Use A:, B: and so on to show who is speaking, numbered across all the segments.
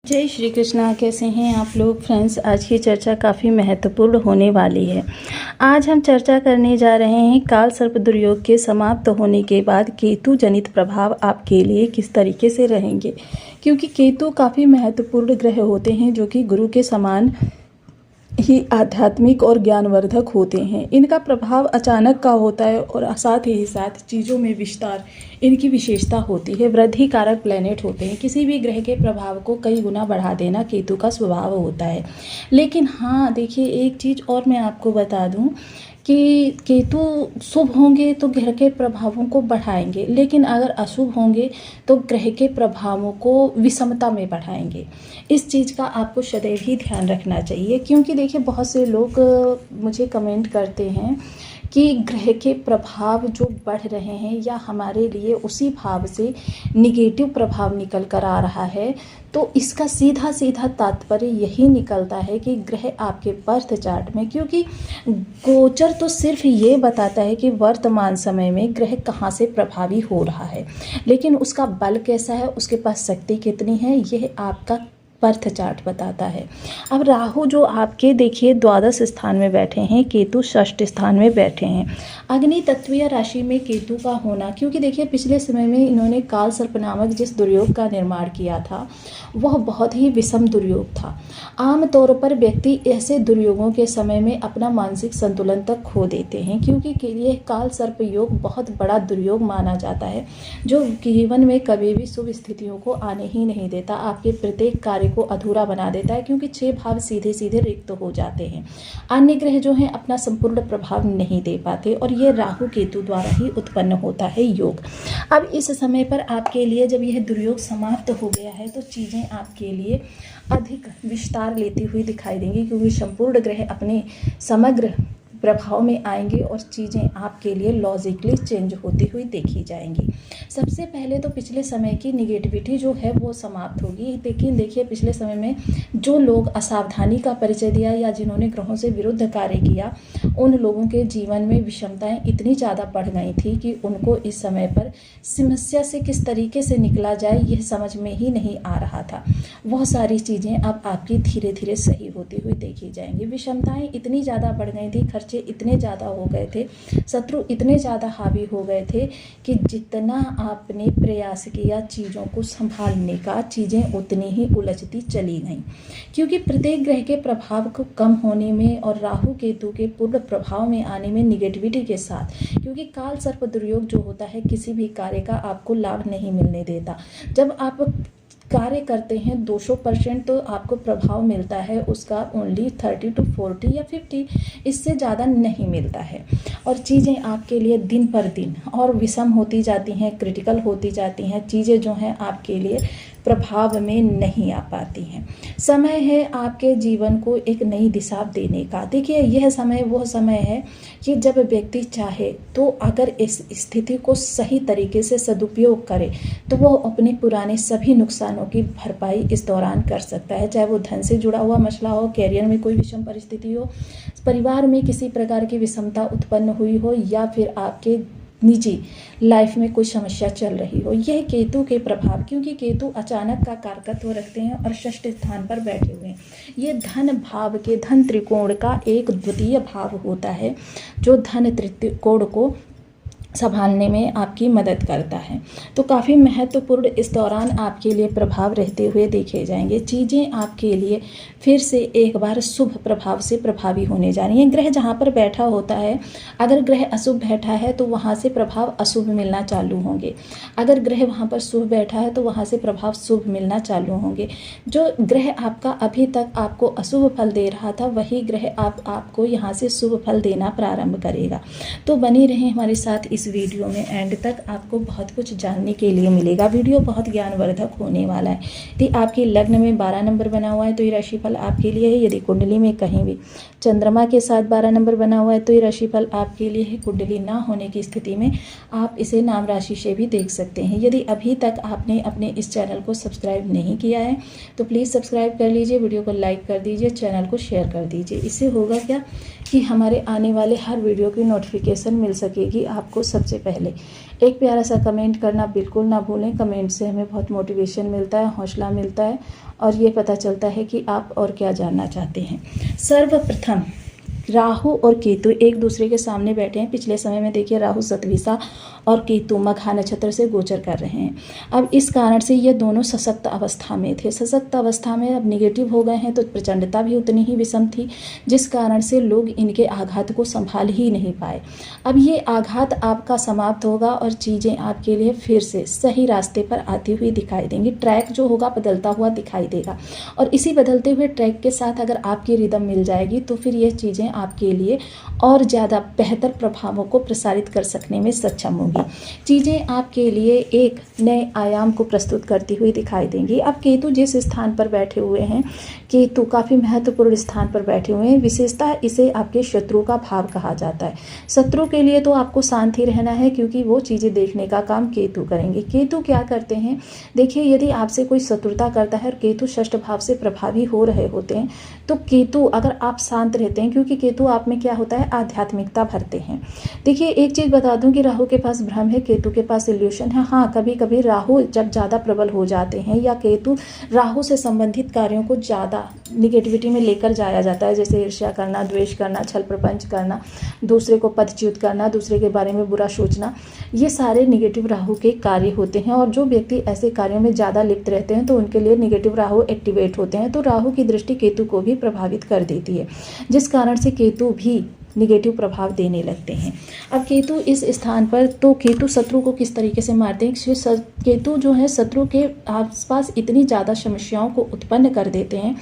A: जय श्री कृष्णा। कैसे हैं आप लोग फ्रेंड्स। आज की चर्चा काफ़ी महत्वपूर्ण होने वाली है। आज हम चर्चा करने जा रहे हैं काल सर्प दुर्योग के समाप्त होने के बाद केतु जनित प्रभाव आपके लिए किस तरीके से रहेंगे, क्योंकि केतु काफ़ी महत्वपूर्ण ग्रह होते हैं जो कि गुरु के समान ही आध्यात्मिक और ज्ञानवर्धक होते हैं। इनका प्रभाव अचानक का होता है और साथ ही साथ चीज़ों में विस्तार इनकी विशेषता होती है। वृद्धि कारक प्लैनेट होते हैं। किसी भी ग्रह के प्रभाव को कई गुना बढ़ा देना केतु का स्वभाव होता है। लेकिन हाँ देखिए, एक चीज़ और मैं आपको बता दूं कि केतु शुभ होंगे तो ग्रह के प्रभावों को बढ़ाएंगे, लेकिन अगर अशुभ होंगे तो ग्रह के प्रभावों को विषमता में बढ़ाएंगे। इस चीज़ का आपको सदैव ही ध्यान रखना चाहिए, क्योंकि देखिए बहुत से लोग मुझे कमेंट करते हैं कि ग्रह के प्रभाव जो बढ़ रहे हैं या हमारे लिए उसी भाव से निगेटिव प्रभाव निकल कर आ रहा है, तो इसका सीधा सीधा तात्पर्य यही निकलता है कि ग्रह आपके बर्थ चार्ट में, क्योंकि गोचर तो सिर्फ ये बताता है कि वर्तमान समय में ग्रह कहाँ से प्रभावी हो रहा है, लेकिन उसका बल कैसा है, उसके पास शक्ति कितनी है, यह आपका बर्थ चार्ट बताता है। अब राहु जो आपके देखिए द्वादश स्थान में बैठे हैं, केतु षष्ठ स्थान में बैठे हैं। अग्नि तत्वीय राशि में केतु का होना, क्योंकि देखिए पिछले समय में इन्होंने काल सर्प नामक जिस दुर्योग का निर्माण किया था वह बहुत ही विषम दुर्योग था। आमतौर पर व्यक्ति ऐसे दुर्योगों के समय में अपना मानसिक संतुलन तक खो देते हैं, क्योंकि यह काल सर्प योग बहुत बड़ा दुर्योग माना जाता है जो जीवन में कभी भी शुभ स्थितियों को आने ही नहीं देता। आपके प्रत्येक कार्य को अधूरा बना देता है, क्योंकि 6 भाव सीधे सीधे रिक्त हो जाते हैं। अन्य ग्रह जो हैं अपना संपूर्ण प्रभाव नहीं दे पाते, और ये राहु केतु द्वारा ही उत्पन्न होता है योग। अब इस समय पर आपके लिए जब यह दुर्योग समाप्त हो गया है तो चीज़ें आपके लिए अधिक विस्तार लेती हुई दिखाई देंगी, क्योंकि संपूर्ण ग्रह अपने समग्र प्रभाव में आएंगे और चीज़ें आपके लिए लॉजिकली चेंज होती हुई देखी जाएंगी। सबसे पहले तो पिछले समय की निगेटिविटी जो है वो समाप्त होगी। लेकिन देखिए पिछले समय में जो लोग असावधानी का परिचय दिया या जिन्होंने ग्रहों से विरुद्ध कार्य किया, उन लोगों के जीवन में विषमताएं इतनी ज़्यादा बढ़ गई थी कि उनको इस समय पर समस्या से किस तरीके से निकला जाए यह समझ में ही नहीं आ रहा था। वह सारी चीज़ें अब आपकी धीरे धीरे सही होती हुई देखी जाएंगी। विषमताएं इतनी ज़्यादा बढ़ गई थी, खर्चे इतने ज़्यादा हो गए थे, शत्रु इतने ज़्यादा हावी हो गए थे कि जितना आपने प्रयास किया चीज़ों को संभालने का, चीज़ें उतनी ही उलझती चली गईं। क्योंकि प्रत्येक ग्रह के प्रभाव को कम होने में और राहु केतु के पूर्ण प्रभाव में आने में निगेटिविटी के साथ, क्योंकि काल सर्प दुर्योग जो होता है किसी भी कार्य का आपको लाभ नहीं मिलने देता। जब आप कार्य करते हैं 200% तो आपको प्रभाव मिलता है उसका ओनली 30 to 40 या 50, इससे ज़्यादा नहीं मिलता है। और चीज़ें आपके लिए दिन पर दिन और विषम होती जाती हैं, क्रिटिकल होती जाती हैं। चीज़ें जो हैं आपके लिए प्रभाव में नहीं आ पाती हैं। समय है आपके जीवन को एक नई दिशा देने का। देखिए यह समय वो समय है कि जब व्यक्ति चाहे तो अगर इस स्थिति को सही तरीके से सदुपयोग करे तो वो अपने पुराने सभी नुकसानों की भरपाई इस दौरान कर सकता है। चाहे वो धन से जुड़ा हुआ मसला हो, कैरियर में कोई विषम परिस्थिति हो, परिवार में किसी प्रकार की विषमता उत्पन्न हुई हो, या फिर आपके निजी लाइफ में कोई समस्या चल रही हो। यह केतु के प्रभाव, क्योंकि केतु अचानक का कारकत्व रखते हैं और षष्ठ स्थान पर बैठे हुए हैं। ये धन भाव के, धन त्रिकोण का एक द्वितीय भाव होता है जो धन त्रिकोण को संभालने में आपकी मदद करता है। तो काफ़ी महत्वपूर्ण इस दौरान आपके लिए प्रभाव रहते हुए देखे जाएंगे। चीज़ें आपके लिए फिर से एक बार शुभ प्रभाव से प्रभावी होने जा रही हैं। ग्रह जहाँ पर बैठा होता है, अगर ग्रह अशुभ बैठा है तो वहाँ से प्रभाव अशुभ मिलना चालू होंगे। अगर ग्रह वहाँ पर शुभ बैठा है तो वहाँ से प्रभाव शुभ मिलना चालू होंगे। जो ग्रह आपका अभी तक आपको अशुभ फल दे रहा था, वही ग्रह आपको यहाँ से शुभ फल देना प्रारंभ करेगा। तो बने रहें हमारे साथ इस वीडियो में, एंड तक आपको बहुत कुछ जानने के लिए मिलेगा। वीडियो बहुत ज्ञानवर्धक होने वाला है। यदि आपके लग्न में 12 नंबर बना हुआ है तो ये राशिफल आपके लिए है। यदि कुंडली में कहीं भी चंद्रमा के साथ 12 नंबर बना हुआ है तो ये राशिफल आपके लिए है। कुंडली ना होने की स्थिति में आप इसे नाम राशि से भी देख सकते हैं। यदि अभी तक आपने अपने इस चैनल को सब्सक्राइब नहीं किया है तो प्लीज़ सब्सक्राइब कर लीजिए, वीडियो को लाइक कर दीजिए, चैनल को शेयर कर दीजिए। इससे होगा क्या कि हमारे आने वाले हर वीडियो की नोटिफिकेशन मिल सकेगी आपको सबसे पहले। एक प्यारा सा कमेंट करना बिल्कुल ना भूलें। कमेंट से हमें बहुत मोटिवेशन मिलता है, हौसला मिलता है और ये पता चलता है कि आप और क्या जानना चाहते हैं। सर्वप्रथम राहु और केतु एक दूसरे के सामने बैठे हैं। पिछले समय में देखिए राहु सतविसा और केतु मघा नक्षत्र से गोचर कर रहे हैं। अब इस कारण से ये दोनों सशक्त अवस्था में थे। सशक्त अवस्था में अब निगेटिव हो गए हैं तो प्रचंडता भी उतनी ही विषम थी, जिस कारण से लोग इनके आघात को संभाल ही नहीं पाए। अब ये आघात आपका समाप्त होगा और चीज़ें आपके लिए फिर से सही रास्ते पर आती हुई दिखाई देंगी। ट्रैक जो होगा बदलता हुआ दिखाई देगा और इसी बदलते हुए ट्रैक के साथ अगर आपकी रिदम मिल जाएगी तो फिर ये चीज़ें आपके लिए और ज़्यादा बेहतर प्रभावों को प्रसारित कर सकने में सक्षम होंगी। चीज़ें आपके लिए एक नए आयाम को प्रस्तुत करती हुई दिखाई देंगी। अब केतु जिस स्थान पर बैठे हुए हैं, केतु काफ़ी महत्वपूर्ण स्थान पर बैठे हुए हैं। विशेषता इसे आपके शत्रु का भाव कहा जाता है। शत्रु के लिए तो आपको शांत ही रहना है, क्योंकि वो चीज़ें देखने का काम केतु करेंगे। केतु क्या करते हैं, देखिए यदि आपसे कोई शत्रुता करता है और केतु षष्ठ भाव से प्रभावी हो रहे होते हैं तो केतु अगर आप शांत रहते हैं, क्योंकि केतु आप में क्या होता है, आध्यात्मिकता भरते हैं। देखिए एक चीज़ बता दूं कि राहु के पास भ्रम है, केतु के पास इल्यूशन है। हाँ, कभी कभी राहु जब ज़्यादा प्रबल हो जाते हैं या केतु राहु से संबंधित कार्यों को ज़्यादा निगेटिविटी में लेकर जाया जाता है, जैसे ईर्ष्या करना, द्वेष करना, छल प्रपंच करना, दूसरे को पदच्युत करना, दूसरे के बारे में बुरा सोचना, ये सारे निगेटिव राहु के कार्य होते हैं। और जो व्यक्ति ऐसे कार्यों में ज़्यादा लिप्त रहते हैं तो उनके लिए निगेटिव राहु एक्टिवेट होते हैं। तो राहु की दृष्टि केतु को भी प्रभावित कर देती है, जिस कारण से केतु भी निगेटिव प्रभाव देने लगते हैं। अब केतु इस स्थान पर, तो केतु शत्रु को किस तरीके से मारते हैं, केतु जो है शत्रु के आसपास इतनी ज़्यादा समस्याओं को उत्पन्न कर देते हैं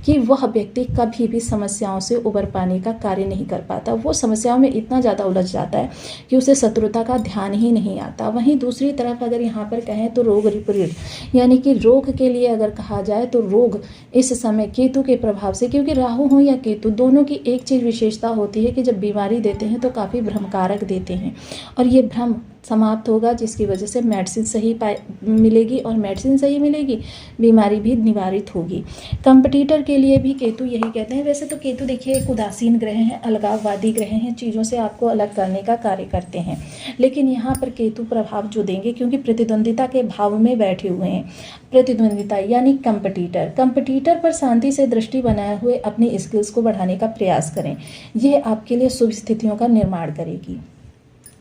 A: कि वह व्यक्ति कभी भी समस्याओं से उबर पाने का कार्य नहीं कर पाता। वो समस्याओं में इतना ज़्यादा उलझ जाता है कि उसे शत्रुता का ध्यान ही नहीं आता। वहीं दूसरी तरफ अगर यहाँ पर कहें तो रोग विपरीत, यानी कि रोग के लिए अगर कहा जाए तो रोग इस समय केतु के प्रभाव से, क्योंकि राहु हो या केतु दोनों की एक चीज़ विशेषता होती है कि जब बीमारी देते हैं तो काफ़ी भ्रमकारक देते हैं और ये भ्रम समाप्त होगा, जिसकी वजह से मेडिसिन सही मिलेगी और मेडिसिन सही मिलेगी, बीमारी भी निवारित होगी। कंपटीटर के लिए भी केतु यही कहते हैं। वैसे तो केतु देखिए एक उदासीन ग्रह हैं, अलगाववादी ग्रह हैं, चीज़ों से आपको अलग करने का कार्य करते हैं, लेकिन यहाँ पर केतु प्रभाव जो देंगे, क्योंकि प्रतिद्वंदिता के भाव में बैठे हुए हैं। प्रतिद्वंदिता यानी कंपटीटर पर शांति से दृष्टि बनाए हुए अपनी स्किल्स को बढ़ाने का प्रयास करें, यह आपके लिए शुभ स्थितियों का निर्माण करेगी।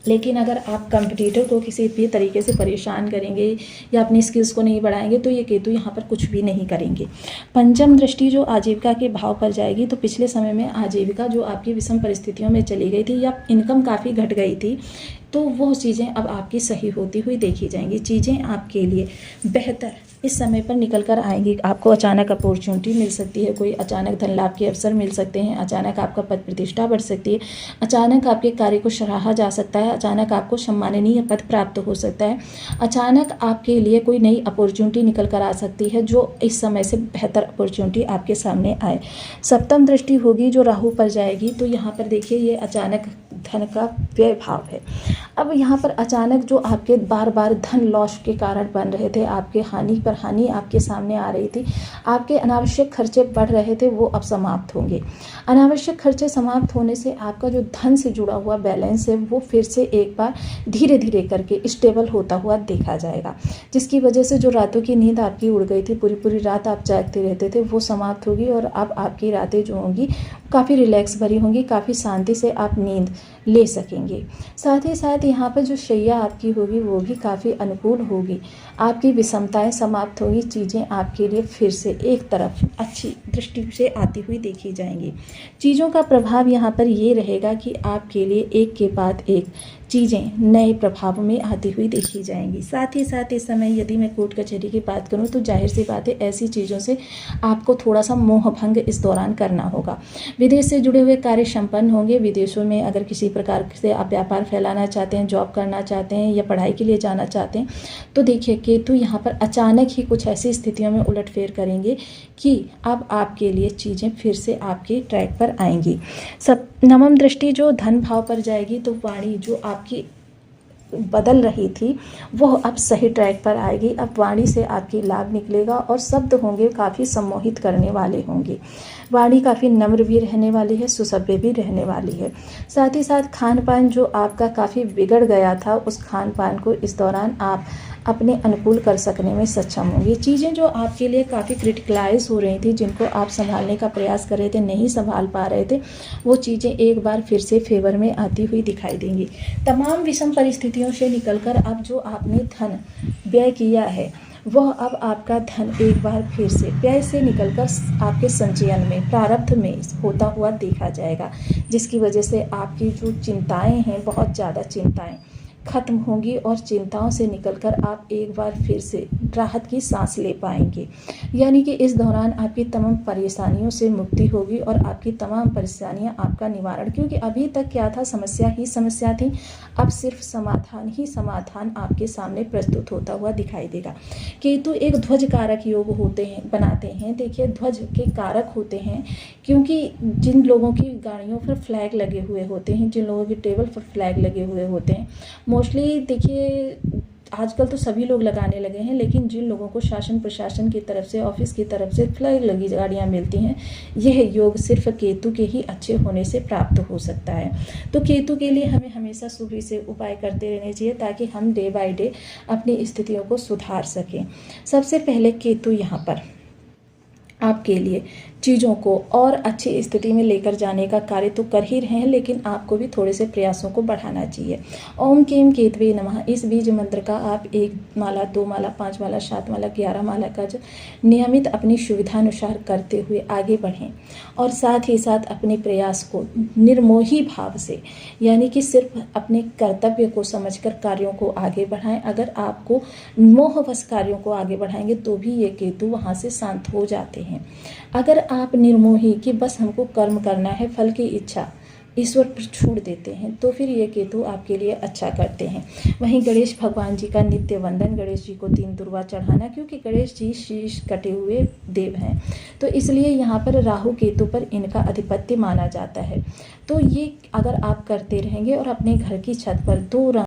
A: लेकिन अगर आप कंपटीटर को किसी भी तरीके से परेशान करेंगे या अपनी स्किल्स को नहीं बढ़ाएंगे तो ये केतु यहाँ पर कुछ भी नहीं करेंगे। पंचम दृष्टि जो आजीविका के भाव पर जाएगी, तो पिछले समय में आजीविका जो आपकी विषम परिस्थितियों में चली गई थी या इनकम काफ़ी घट गई थी, तो वो चीज़ें अब आपकी सही होती हुई देखी जाएंगी। चीज़ें आपके लिए बेहतर इस समय पर निकल कर आएंगी। आपको अचानक अपॉर्चुनिटी मिल सकती है, कोई अचानक धन लाभ के अवसर मिल सकते हैं, अचानक आपका पद प्रतिष्ठा बढ़ सकती है, अचानक आपके कार्य को सराहा जा सकता है, अचानक आपको सम्माननीय पद प्राप्त हो सकता है, अचानक आपके लिए कोई नई अपॉर्चुनिटी निकल कर आ सकती है जो इस समय से बेहतर अपॉर्चुनिटी आपके सामने आए। सप्तम दृष्टि होगी जो राहु पर जाएगी, तो यहाँ पर देखिए ये अचानक धन का व्यय भाव है। अब यहाँ पर अचानक जो आपके बार बार धन लॉस के कारण बन रहे थे, आपके हानि पर हानि आपके सामने आ रही थी, आपके अनावश्यक खर्चे बढ़ रहे थे, वो अब समाप्त होंगे। अनावश्यक खर्चे समाप्त होने से आपका जो धन से जुड़ा हुआ बैलेंस है वो फिर से एक बार धीरे धीरे करके स्टेबल होता हुआ देखा जाएगा, जिसकी वजह से जो रातों की नींद आपकी उड़ गई थी, पूरी पूरी रात आप जागते रहते थे, वो समाप्त होगी और अब आपकी रातें जो होंगी काफ़ी रिलैक्स भरी होंगी, काफ़ी शांति से आप नींद ले सकेंगे। साथ ही साथ यहाँ पर जो शैया आपकी होगी वो भी काफ़ी अनुकूल होगी, आपकी विषमताएं समाप्त होगी, चीज़ें आपके लिए फिर से एक तरफ अच्छी दृष्टि से आती हुई देखी जाएंगी। चीज़ों का प्रभाव यहाँ पर ये रहेगा कि आपके लिए एक के बाद एक चीज़ें नए प्रभाव में आती हुई देखी जाएंगी। साथ ही साथ इस समय यदि मैं कोर्ट कचहरी की बात करूं तो जाहिर सी बात है ऐसी चीज़ों से आपको थोड़ा सा मोह भंग इस दौरान करना होगा। विदेश से जुड़े हुए कार्य संपन्न होंगे। विदेशों में अगर किसी प्रकार से आप व्यापार फैलाना चाहते हैं, जॉब करना चाहते हैं या पढ़ाई के लिए जाना चाहते हैं, तो देखिए केतु यहाँ पर अचानक ही कुछ ऐसी स्थितियों में उलटफेर करेंगे कि अब आपके लिए चीज़ें फिर से आपके ट्रैक पर आएंगी। नवम दृष्टि जो धन भाव पर जाएगी, तो वाणी जो आपकी बदल रही थी वो अब सही ट्रैक पर आएगी। अब वाणी से आपकी लाभ निकलेगा और शब्द होंगे काफ़ी सम्मोहित करने वाले होंगे। वाणी काफ़ी नम्र भी रहने वाली है, सुसभ्य भी रहने वाली है। साथ ही साथ खान पान जो आपका काफ़ी बिगड़ गया था, उस खान पान को इस दौरान आप अपने अनुकूल कर सकने में सक्षम होंगे। चीज़ें जो आपके लिए काफ़ी क्रिटिकलाइज हो रही थी, जिनको आप संभालने का प्रयास कर रहे थे, नहीं संभाल पा रहे थे, वो चीज़ें एक बार फिर से फेवर में आती हुई दिखाई देंगी। तमाम विषम परिस्थितियों से निकलकर अब जो आपने धन व्यय किया है, वह अब आपका धन एक बार फिर से व्यय से निकलकर आपके संचयन में, प्रारब्ध में होता हुआ देखा जाएगा, जिसकी वजह से आपकी जो चिंताएं हैं, बहुत ज़्यादा चिंताएं खत्म होंगी और चिंताओं से निकलकर आप एक बार फिर से राहत की सांस ले पाएंगे। यानी कि इस दौरान आपकी तमाम परेशानियों से मुक्ति होगी और आपकी तमाम परेशानियां आपका निवारण, क्योंकि अभी तक क्या था, समस्या ही समस्या थी, अब सिर्फ समाधान ही समाधान आपके सामने प्रस्तुत होता हुआ दिखाई देगा। केतु एक ध्वज कारक योग होते हैं, बनाते हैं। देखिए, ध्वज के कारक होते हैं, क्योंकि जिन लोगों की गाड़ियों पर फ्लैग लगे हुए होते हैं, जिन लोगों की टेबल पर फ्लैग लगे हुए होते हैं, मोस्टली देखिए आजकल तो सभी लोग लगाने लगे हैं, लेकिन जिन लोगों को शासन प्रशासन की तरफ से, ऑफिस की तरफ से फ्लैग लगी गाड़ियां मिलती हैं, यह योग सिर्फ केतु के ही अच्छे होने से प्राप्त हो सकता है। तो केतु के लिए हमें हमेशा शुभ से उपाय करते रहने चाहिए, ताकि हम डे बाय डे अपनी स्थितियों को सुधार सकें। सबसे पहले केतु यहाँ पर आपके लिए चीज़ों को और अच्छी स्थिति में लेकर जाने का कार्य तो कर ही रहे हैं, लेकिन आपको भी थोड़े से प्रयासों को बढ़ाना चाहिए। ओम केम केतवे नमः, इस बीज मंत्र का आप 1 माला, 2 माला, 5 माला, 7 माला, 11 माला का नियमित अपनी सुविधानुसार करते हुए आगे बढ़ें, और साथ ही साथ अपने प्रयास को निर्मोही भाव से, यानी कि सिर्फ अपने कर्तव्य को समझकर कार्यों को आगे बढ़ाएं। अगर आपको मोहवश कार्यों को आगे बढ़ाएंगे तो भी ये केतु वहाँ से शांत हो जाते हैं। अगर आप निर्मोही कि बस हमको कर्म करना है, फल की इच्छा ईश्वर पर छोड़ देते हैं, तो फिर ये केतु आपके लिए अच्छा करते हैं। वहीं गणेश भगवान जी का नित्य वंदन, गणेश जी को 3 दुर्वा चढ़ाना, क्योंकि गणेश जी शीश कटे हुए देव हैं, तो इसलिए यहाँ पर राहु केतु पर इनका अधिपत्य माना जाता है। तो ये अगर आप करते रहेंगे और अपने घर की छत पर 2 रंग